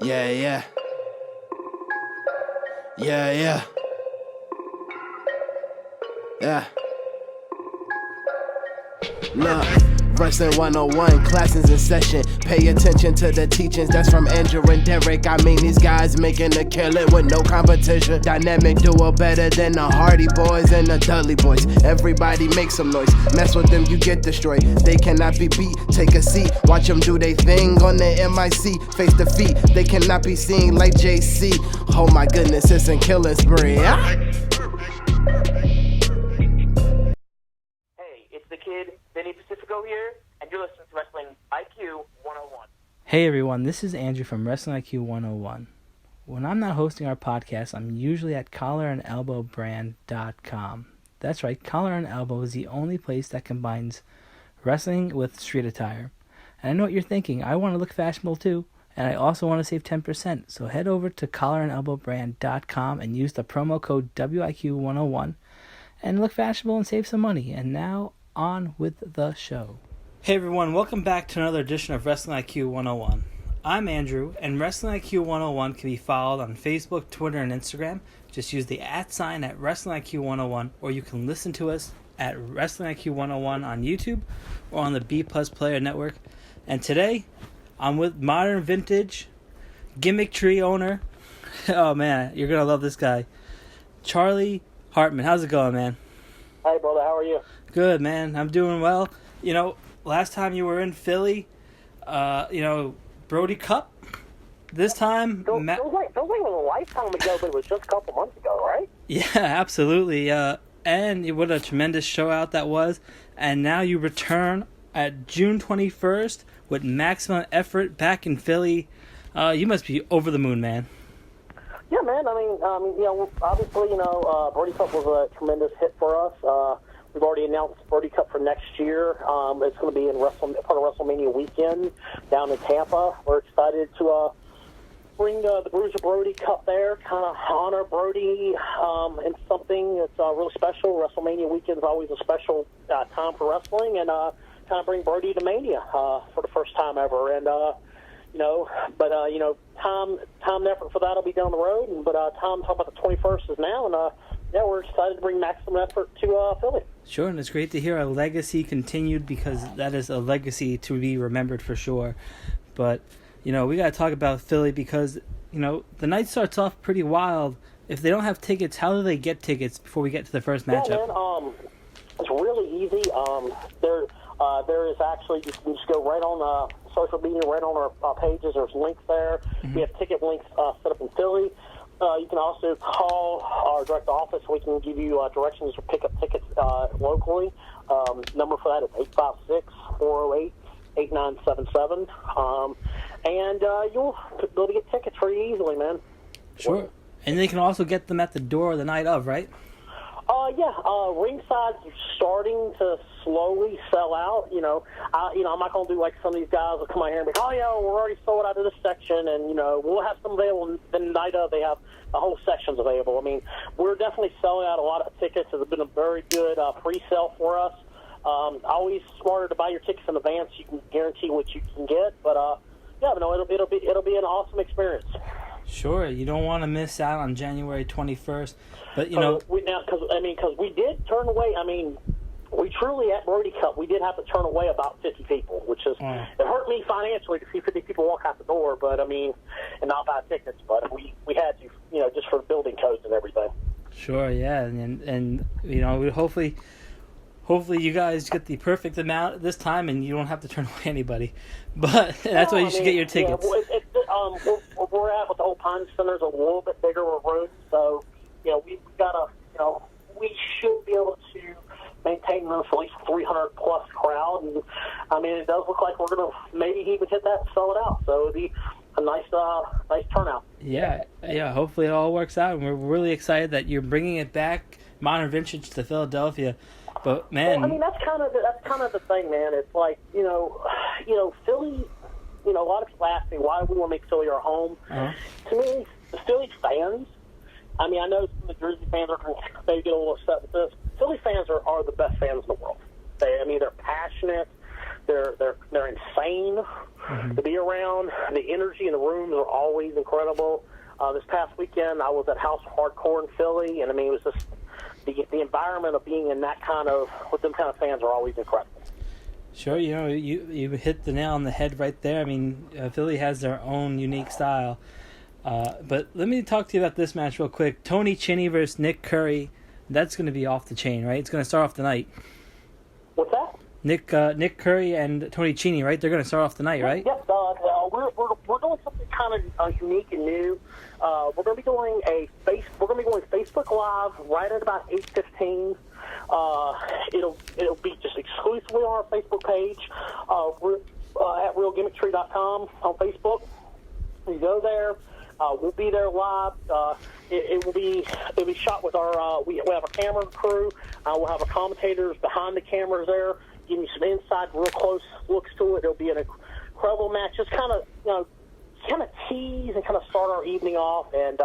Yeah. Yeah. Look, Wrestling 101, classes in session. Pay attention to the teachings, that's from Andrew and Derek. I mean, these guys making a killing with no competition. Dynamic duo better than the Hardy Boys and the Dudley Boys. Everybody make some noise, mess with them, you get destroyed. They cannot be beat, take a seat. Watch them do they thing on the MIC. Face defeat, they cannot be seen like JC. Oh my goodness, it's a killing spree. Here, and you're listening to Wrestling IQ 101. Hey everyone, this is Andrew from Wrestling IQ 101. When I'm not hosting our podcast, I'm usually at collarandelbowbrand.com. That's right, Collar and Elbow is the only place that combines wrestling with street attire. And I know what you're thinking, I want to look fashionable too, and I also want to save 10%. So head over to collarandelbowbrand.com and use the promo code WIQ101 and look fashionable and save some money. And now, on with the show. Hey everyone, welcome back to another edition of Wrestling IQ 101. I'm Andrew, and Wrestling IQ 101 can be followed on Facebook, Twitter, and Instagram. Just use the @ at Wrestling IQ 101, or you can listen to us at Wrestling IQ 101 on YouTube or on the B Plus Player Network. And today, I'm with modern vintage Gimmick tree owner. Oh man, you're gonna love this guy, Charlie Hartman. How's it going, man? Hey brother, how are you? Good, man. I'm doing well. You know, last time you were in Philly, Brody Cup. This time... Feels like a lifetime ago, but it was just a couple months ago, right? Yeah, absolutely. And what a tremendous show out that was. And now you return at June 21st with maximum effort back in Philly. You must be over the moon, man. Yeah, man. I mean, obviously, Brody Cup was a tremendous hit for us. We've already announced Brody Cup for next year. It's going to be in part of WrestleMania weekend down in Tampa. We're excited to bring the Bruiser Brody Cup there, kind of honor Brody in something that's really special. WrestleMania weekend is always a special time for wrestling, and kind of bring Brody to Mania for the first time ever. And time and effort for that will be down the road. But time talking about the 21st is now, and we're excited to bring maximum effort to Philly. Sure, and it's great to hear a legacy continued, because that is a legacy to be remembered for sure. But, we got to talk about Philly because, the night starts off pretty wild. If they don't have tickets, how do they get tickets before we get to the first matchup? Yeah, man, it's really easy. There is actually, you can just go right on social media, right on our pages. There's links there. Mm-hmm. We have ticket links set up in Philly. You can also call our direct office. We can give you directions to pick up tickets locally. Number for that is 856-408-8977. And you'll be able to get tickets pretty easily, man. Sure. And they can also get them at the door the night of, right? Ringside's starting to slowly sell out. I'm not going to do like some of these guys will come out here and be, we're already sold out of this section, and, we'll have some available. The night of, they have the whole sections available. I mean, we're definitely selling out a lot of tickets. It's been a very good pre-sale for us. Always smarter to buy your tickets in advance. You can guarantee what you can get, but it'll be an awesome experience. Sure, you don't want to miss out on January 21st, but because we did turn away. I mean, we truly at Brody Cup we did have to turn away about 50 people, which is it hurt me financially to see 50 people walk out the door, but and not buy tickets, but we had to, just for building codes and everything. Sure, yeah, and hopefully you guys get the perfect amount this time, and you don't have to turn away anybody. But that's why you should get your tickets. We're at with the whole Pine Center's a little bit bigger of a room, so we've got we should be able to maintain at least 300 plus crowd, and it does look like we're gonna maybe even hit that and sell it out. So it'll be a nice turnout. Yeah. Hopefully it all works out, and we're really excited that you're bringing it back, modern vintage, to Philadelphia. But man, that's kind of the thing, man. It's like Philly. A lot of people ask me why we want to make Philly our home. Uh-huh. To me, the Philly fans. I know some of the Jersey fans are maybe get a little upset with this. Philly fans are the best fans in the world. They're passionate. They're insane to be around. The energy in the rooms are always incredible. This past weekend, I was at House of Hardcore in Philly, and I mean, it was just the environment of being in that kind of, with them kind of fans are always incredible. Sure, you hit the nail on the head right there. I mean, Philly has their own unique style. But let me talk to you about this match real quick. Tony Chinney versus Nick Curry. That's going to be off the chain, right? It's going to start off the night. What's that? Nick Curry and Tony Chinney, right? They're going to start off the night, right? Yes. We're doing something kind of unique and new. We're going to be doing Facebook Live right at about 8:15. It'll be just exclusively on our Facebook page. At realgimmicktree.com on Facebook. You go there. We'll be there live. It'll be shot with our. We have a camera crew. We'll have our commentators behind the cameras there, giving you some inside, real close looks to it. It'll be an incredible match. Just kind of tease and kind of start our evening off, and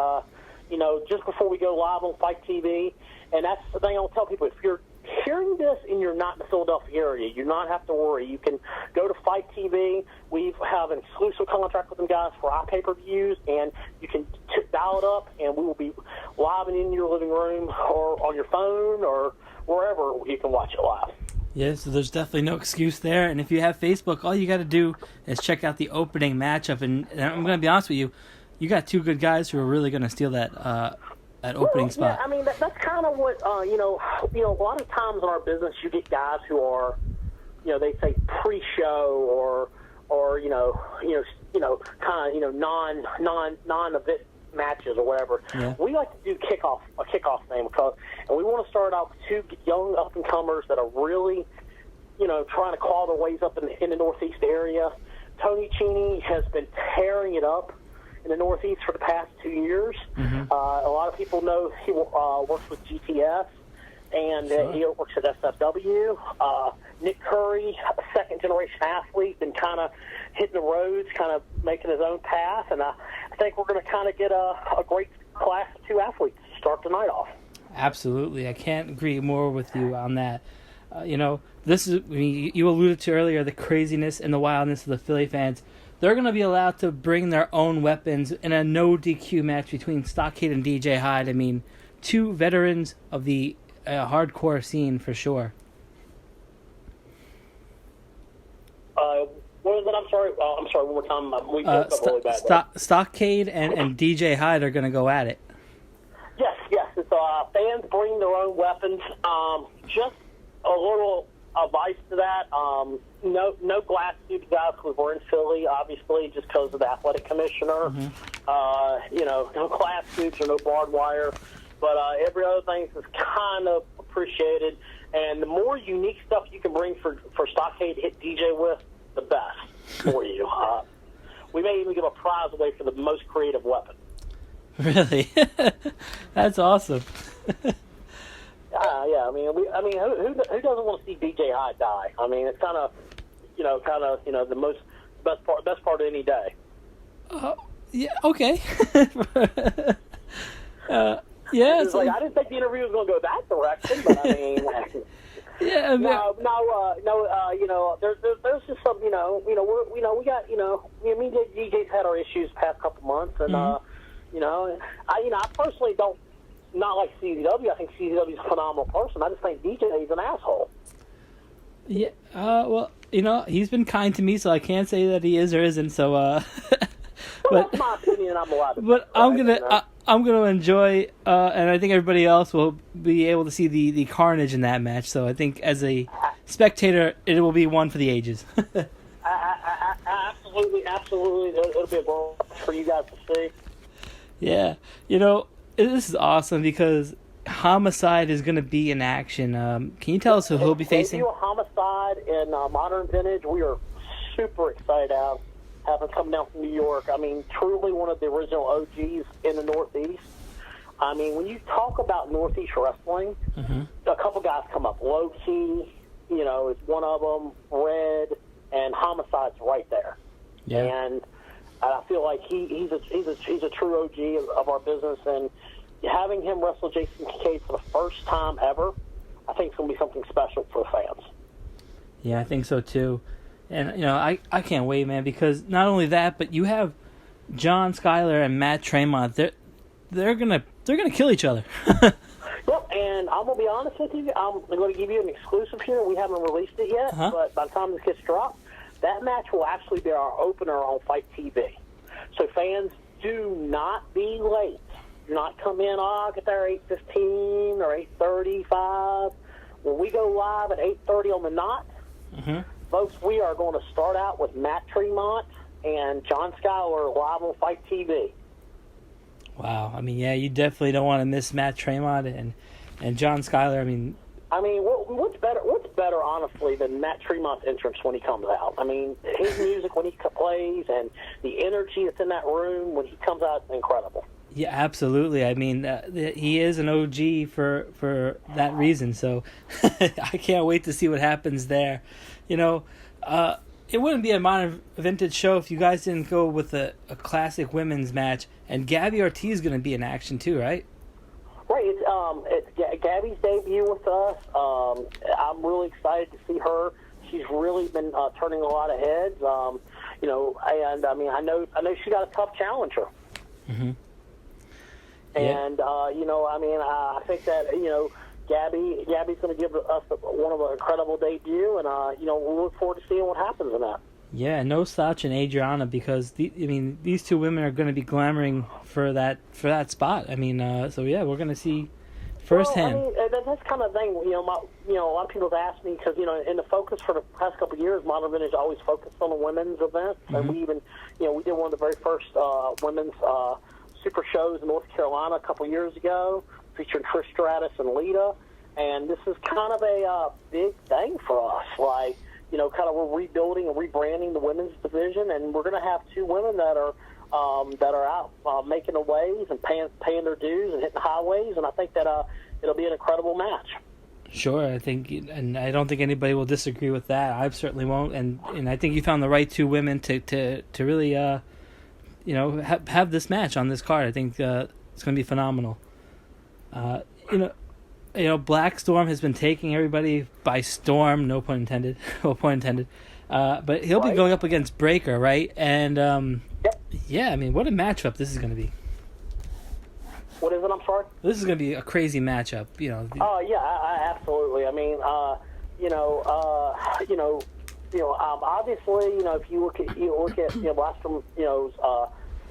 just before we go live on Fight TV. And that's the thing I'll tell people: if you're hearing this and you're not in the Philadelphia area, you not have to worry. You can go to Fight TV. We have an exclusive contract with them guys for our pay-per-views, and you can dial it up, and we will be live and in your living room or on your phone or wherever you can watch it live. Yeah, so there's definitely no excuse there. And if you have Facebook, all you got to do is check out the opening matchup. And I'm going to be honest with you, you got two good guys who are really going to steal that opening spot. Yeah, I mean that's kind of what a lot of times in our business you get guys who are, they say pre-show or kind of non-event matches or whatever. Yeah. We like to do a kickoff thing and we want to start out with two young up and comers that are really, trying to claw their ways up in the Northeast area. Tony Chinney has been tearing it up in the Northeast for the past 2 years. Mm-hmm. A lot of people know he works with GTS, and he works at SFW. Nick Curry, a second-generation athlete, been kind of hitting the roads, kind of making his own path, and I think we're going to kind of get a great class of two athletes to start the night off. Absolutely. I can't agree more with you on that. This is, you alluded to earlier, the craziness and the wildness of the Philly fans. They're going to be allowed to bring their own weapons in a no DQ match between Stockade and DJ Hyde. I mean, two veterans of the hardcore scene for sure. What was it? I'm sorry. One more time. We broke up really bad. Stockade and DJ Hyde are going to go at it. Yes. It's fans bring their own weapons. Just a little advice to that. No glass suit guys because we're in Philly, obviously, just because of the athletic commissioner. Mm-hmm. No glass suits or no barbed wire. But every other thing is kind of appreciated. And the more unique stuff you can bring for Stockade to hit DJ with, the best for you. We may even give a prize away for the most creative weapon. Really? That's awesome. Yeah. I mean, who doesn't want to see DJ Hyde die? I mean, it's kind of the best part of any day. Yeah. Okay. Yeah. It's like, I didn't think the interview was going to go that direction, but I mean. Yeah. I mean, there's just some, we got, me and DJ's had our issues the past couple months, and I personally don't not like CZW. I think CZW's a phenomenal person. I just think DJ is an asshole. Yeah. Well, he's been kind to me, so I can't say that he is or isn't. So, well, but that's my opinion. I'm allowed to. But I'm gonna enjoy, and I think everybody else will be able to see the carnage in that match. So I think as a spectator, it will be one for the ages. Absolutely. It'll be a ball for you guys to see. Yeah, this is awesome because Homicide is going to be in action. Can you tell us who he'll be facing? Homicide in Modern Vintage. We are super excited to have him come down from New York. I mean, truly one of the original OGs in the Northeast. I mean, when you talk about Northeast wrestling, mm-hmm. a couple guys come up. Low Key, is one of them. Red and Homicide's right there. Yeah. And I feel like he's a true OG of our business, and having him wrestle Jason Kincade for the first time ever, I think it's going to be something special for the fans. Yeah, I think so too. And, I can't wait, man, because not only that, but you have John Skyler and Matt Tremont. They're gonna kill each other. Yep, and I'm going to be honest with you. I'm going to give you an exclusive here. We haven't released it yet, but by the time this gets dropped, that match will actually be our opener on Fight TV. So fans, do not be late. Do not come in, I'll get there 8:15 or 8:35. When we go live at 8:30 on the Knot, folks, we are going to start out with Matt Tremont and John Skyler live on Fight TV. Wow. I mean, yeah, you definitely don't want to miss Matt Tremont and John Skyler. I mean, what's better, honestly, than Matt Tremont's entrance when he comes out? I mean, his music when he plays and the energy that's in that room when he comes out is incredible. Yeah, absolutely. I mean, he is an OG for that reason. So I can't wait to see what happens there. It wouldn't be a modern vintage show if you guys didn't go with a classic women's match. And Gabby Ortiz is going to be in action too, right? Right. It's Gabby's debut with us. I'm really excited to see her. She's really been turning a lot of heads. And I mean, I know she got a tough challenger. Mm-hmm. And I think that Gabby's going to give us one of an incredible debut, and we'll look forward to seeing what happens in that. Yeah, no slouch in Adrianna because these two women are going to be glamoring for that spot. I mean, we're going to see firsthand. Well, I mean, that's kind of thing. A lot of people have asked me because in the focus for the past couple of years, Modern Vintage always focused on the women's event, and we even we did one of the very first women's super shows in North Carolina a couple of years ago, featuring Trish Stratus and Lita, and this is kind of a big thing for us. Like, we're rebuilding and rebranding the women's division, and we're going to have two women that are out making the waves and paying their dues and hitting highways, and I think that it'll be an incredible match. Sure, I think, and I don't think anybody will disagree with that. I certainly won't, and I think you found the right two women to really have this match on this card. I think it's going to be phenomenal. Black Storm has been taking everybody by storm. No pun intended. But he'll be going up against Breaker, right? And yeah, I mean, what a matchup this is going to be. What is it? I'm sorry. This is going to be a crazy matchup. Oh yeah, I absolutely. I mean, obviously, if you look at Black Storm,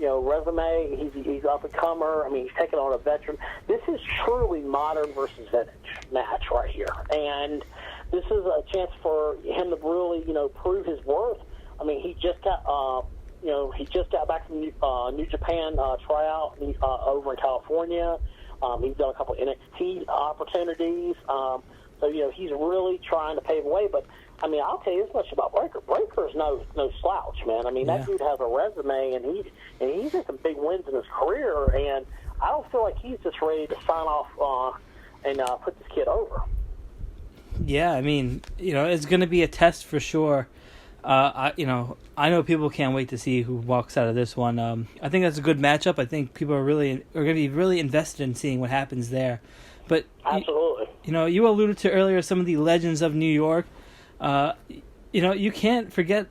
resume, he's up and comer. I mean, he's taking on a veteran. This is truly modern versus vintage match right here, and this is a chance for him to really, prove his worth. I mean, he just got back from New Japan tryout over in California. He's done a couple of NXT opportunities. So he's really trying to pave the way. But I mean, I'll tell you this much about Breaker. Breaker's no slouch, man. I mean, that dude has a resume, and he's had some big wins in his career. And I don't feel like he's just ready to sign off and put this kid over. Yeah, I mean, it's going to be a test for sure. I know people can't wait to see who walks out of this one. I think that's a good matchup. I think people are going to be really invested in seeing what happens there. But absolutely, you alluded to earlier some of the legends of New York. You can't forget,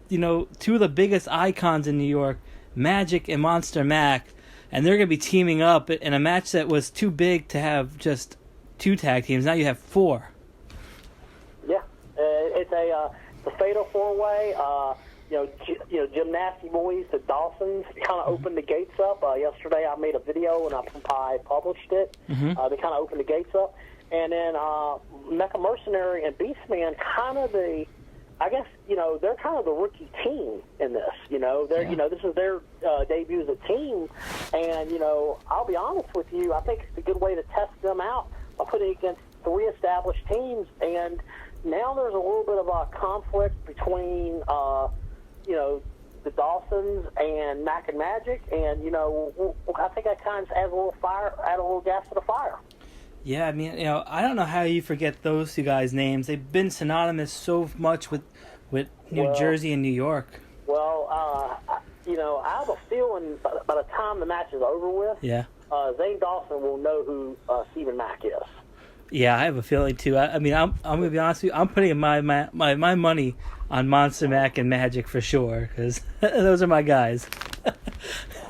two of the biggest icons in New York, Magic and Monster Mack, and they're going to be teaming up in a match that was too big to have just two tag teams. Now you have four. Yeah, it's a fatal four-way. Jim Nasty Boys, the Dawsons, kind of opened the gates up. Yesterday I made a video and I published it. They kind of opened the gates up. And then Mecha Mercenary and Beastman, they're kind of the rookie team in this. This is their debut as a team. And, I'll be honest with you, I think it's a good way to test them out by putting against three established teams. And now there's a little bit of a conflict between, the Dawsons and Mack and Magic. And, I think that kind of adds a little gas to the fire. Yeah, I mean, I don't know how you forget those two guys' names. They've been synonymous so much with New Jersey and New York. Well, I have a feeling by the time the match is over with, Zane Dawson will know who Stephen Mack is. Yeah, I have a feeling too. I mean, I'm gonna be honest with you. I'm putting my money on Monster, Mack, and Magic for sure, because those are my guys.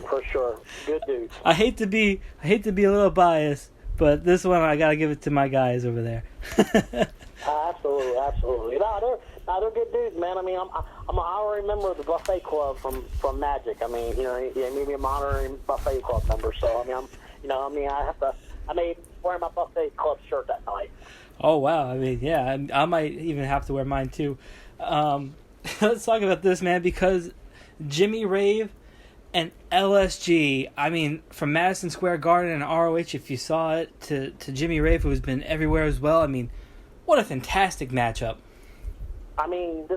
For sure, good dude. I hate to be a little biased, but this one I gotta give it to my guys over there. Absolutely. They're good dudes, man. I mean, I remember the Buffet Club from Magic. I mean, you know, he made me a honorary Buffet Club member. So I mean, I made wear my Buffet Club shirt that night. Oh wow! I mean, yeah, I might even have to wear mine too. Let's talk about this, man, because Jimmy Rave and LSG. I mean, from Madison Square Garden and ROH, if you saw it, to Jimmy Rave, who's been everywhere as well. I mean, what a fantastic matchup. I mean,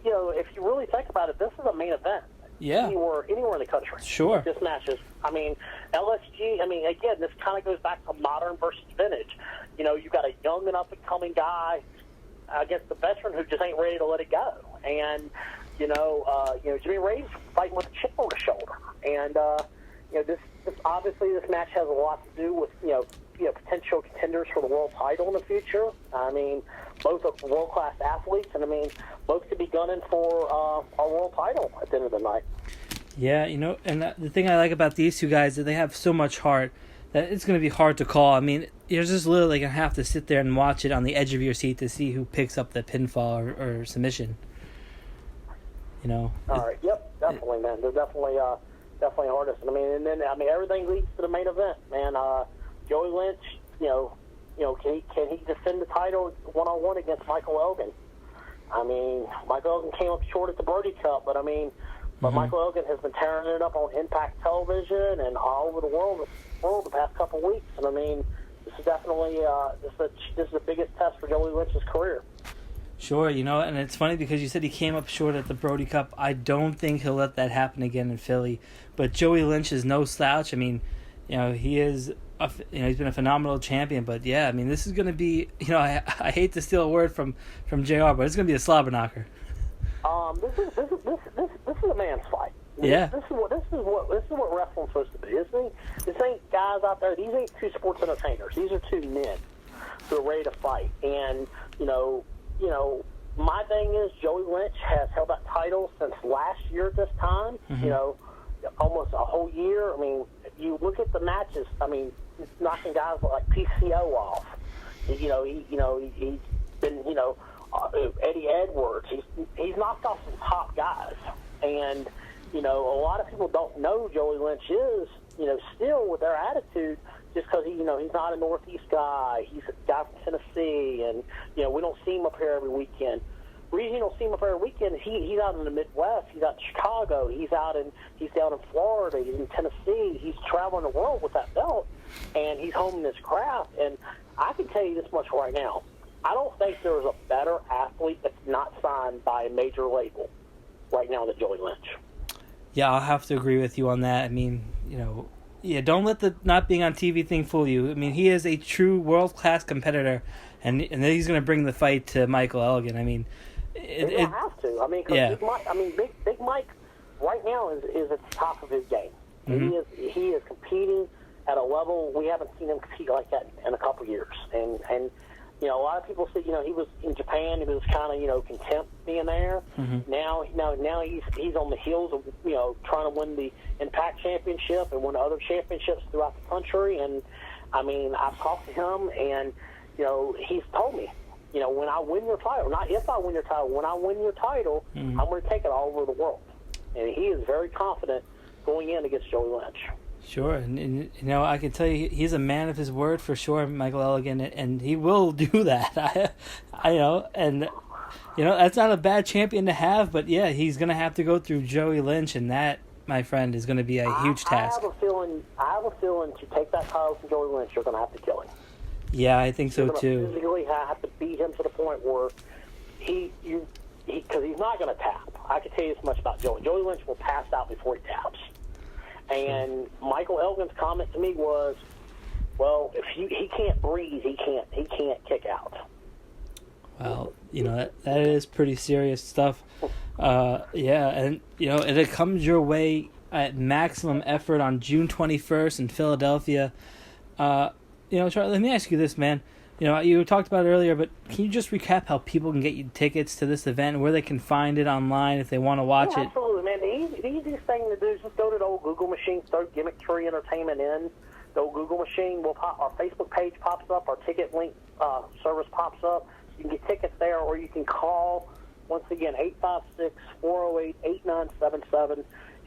you know, if you really think about it, this is a main event. Yeah. Anywhere in the country. Sure. This match is, I mean, LSG, I mean, again, this kind of goes back to modern versus vintage. You know, you've got a young and up-and-coming guy against the veteran who just ain't ready to let it go. And, you know, Jimmy Rave's fighting with a chip on his shoulder. And, you know, this obviously this match has a lot to do with, you know, potential contenders for the world title in the future. I mean, both are world-class athletes, and I mean, both could be gunning for our world title at the end of the night. Yeah, you know, and the thing I like about these two guys is that they have so much heart that it's going to be hard to call. I mean, you're just literally going to have to sit there and watch it on the edge of your seat to see who picks up the pinfall or submission. You know? All right, yep, definitely, man. They're definitely hardest. I mean, and then, everything leads to the main event, man. Joey Lynch, you know, can he defend the title one-on-one against Michael Elgin? I mean, Michael Elgin came up short at the Brody Cup, but Michael Elgin has been tearing it up on Impact Television and all over the world the past couple of weeks. And I mean, this is definitely this is the biggest test for Joey Lynch's career. Sure, you know, and it's funny because you said he came up short at the Brody Cup. I don't think he'll let that happen again in Philly. But Joey Lynch is no slouch. I mean, you know, he's been a phenomenal champion. But yeah, I mean, this is going to be, you know, I hate to steal a word from JR, but it's going to be a slobber knocker. This is a man's fight. Yeah. This is what wrestling's supposed to be. This ain't guys out there. These ain't two sports entertainers. These are two men who are ready to fight. And you know, my thing is Joey Lynch has held that title since last year at this time. Mm-hmm. You know, almost a whole year. I mean, you look at the matches. I mean, he's knocking guys like PCO off. He's been, you know, Eddie Edwards. He's knocked off some top guys. And, you know, a lot of people don't know Joey Lynch is, you know, still with their attitude just because, he's not a Northeast guy. He's a guy from Tennessee. And, you know, we don't see him up here every weekend. The reason you don't see him up here every weekend, he's out in the Midwest. He's out in Chicago. He's down in Florida. He's in Tennessee. He's traveling the world with that belt. And he's honing his craft. And I can tell you this much right now. I don't think there's a better athlete that's not signed by a major label right now than Joey Lynch. Yeah, I'll have to agree with you on that. I mean, you know, yeah, don't let the not being on TV thing fool you. I mean, he is a true world-class competitor, and he's going to bring the fight to Michael Elgin. I mean, He have to. I mean, Big Mike right now is at the top of his game. Mm-hmm. He is competing at a level we haven't seen him compete like that in a couple years. And you know, a lot of people say, you know, he was in Japan. He was kind of, you know, content being there. Mm-hmm. Now he's on the heels of, you know, trying to win the Impact Championship and win other championships throughout the country. And I mean, I've talked to him, and you know, he's told me, you know, when I win your title, not if I win your title, when I win your title, mm-hmm. I'm going to take it all over the world. And he is very confident going in against Joey Lynch. Sure, and you know, I can tell you he's a man of his word for sure, Michael Elgin, and he will do that. I know, and you know, that's not a bad champion to have, but yeah, he's going to have to go through Joey Lynch, and that, my friend, is going to be a huge task. I have a feeling to take that title from Joey Lynch, you're going to have to kill him. Yeah, I think so too. You're physically have to beat him to the point where because he's not going to tap. I can tell you this much about Joey. Joey Lynch will pass out before he taps. And Michael Elgin's comment to me was, "Well, if he can't breathe, he can't kick out." Well, you know, that is pretty serious stuff. Yeah, and you know, it comes your way at Maximum Effort on June 21st in Philadelphia. Charlie, let me ask you this, man. You talked about it earlier, but can you just recap how people can get you tickets to this event, where they can find it online if they want to watch it? Absolutely, man. The easiest thing to do is just go to the old Google machine, throw Gimmick Tree Entertainment in. The old Google machine will pop. Our Facebook page pops up. Our ticket link service pops up. You can get tickets there, or you can call, once again, 856-408-8977.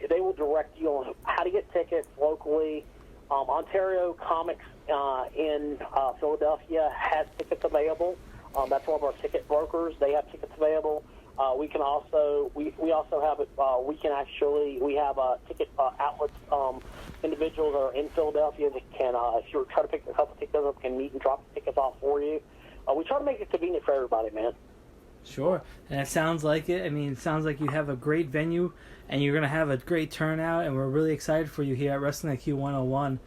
They will direct you on how to get tickets locally. Ontario Comics in Philadelphia has tickets available. That's one of our ticket brokers. They have tickets available. We also have we have ticket outlets. Individuals that are in Philadelphia that can, if you're trying to pick a couple tickets up, can meet and drop the tickets off for you. We try to make it convenient for everybody, man. Sure, and it sounds like it. I mean, it sounds like you have a great venue, and you're going to have a great turnout, and we're really excited for you here at Wrestling IQ 101.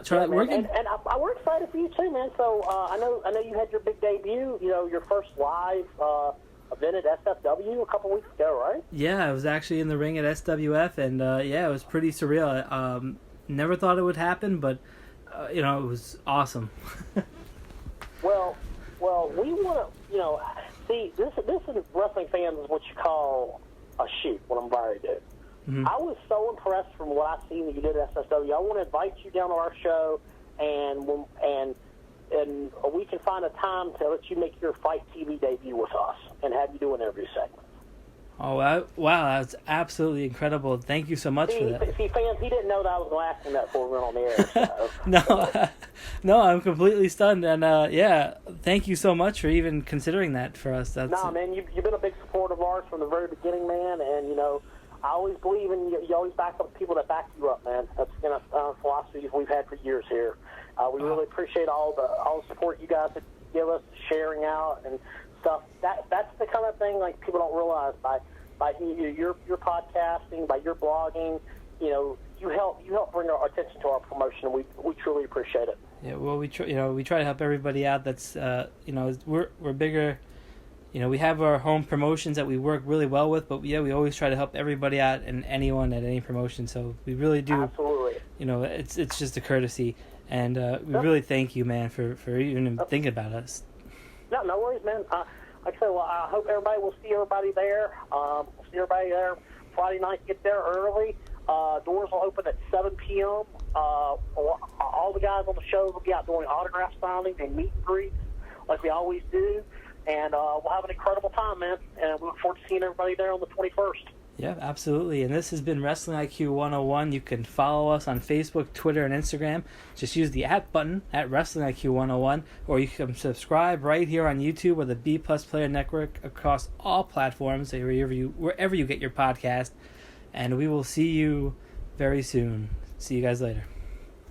Charlie, we're excited for you too, man. So I know you had your big debut. Your first live event at SFW a couple weeks ago, right? Yeah, I was actually in the ring at SWF, and it was pretty surreal. Never thought it would happen, but it was awesome. Well, we want to, see, this is wrestling fans is what you call a shoot, what I'm about to do. Mm-hmm. I was so impressed from what I've seen that you did at SSW. I want to invite you down to our show, and we can find a time to let you make your Fight TV debut with us and have you do an interview segment. Oh, wow, that's absolutely incredible. Thank you so much for that. See, fans, he didn't know that I was going to ask him that before we went on the air. So. No, I'm completely stunned. And, thank you so much for even considering that for us. Man, you've been a big supporter of ours from the very beginning, man. And, I always believe in you. You always back up people that back you up, man. That's been a philosophy we've had for years here. We really appreciate all the support you guys give us, sharing out and stuff. That's the kind of thing like people don't realize by your podcasting, by your blogging, you help bring our attention to our promotion, and we truly appreciate it. Yeah, well, we try to help everybody out. That's we're bigger. We have our home promotions that we work really well with, but we always try to help everybody out and anyone at any promotion. So we really do. Absolutely. It's just a courtesy, and we really thank you, man, for even thinking about us. No worries, man. Like I said, I hope we'll see everybody there. We'll see everybody there Friday night. Get there early. Doors will open at 7 p.m. All the guys on the show will be out doing autograph signings and meet and greets like we always do. And we'll have an incredible time, man. And we look forward to seeing everybody there on the 21st. Yeah, absolutely. And this has been Wrestling IQ 101. You can follow us on Facebook, Twitter, and Instagram. Just use the @ button at Wrestling IQ 101, or you can subscribe right here on YouTube or the B Plus Player Network across all platforms, wherever you get your podcast. And we will see you very soon. See you guys later.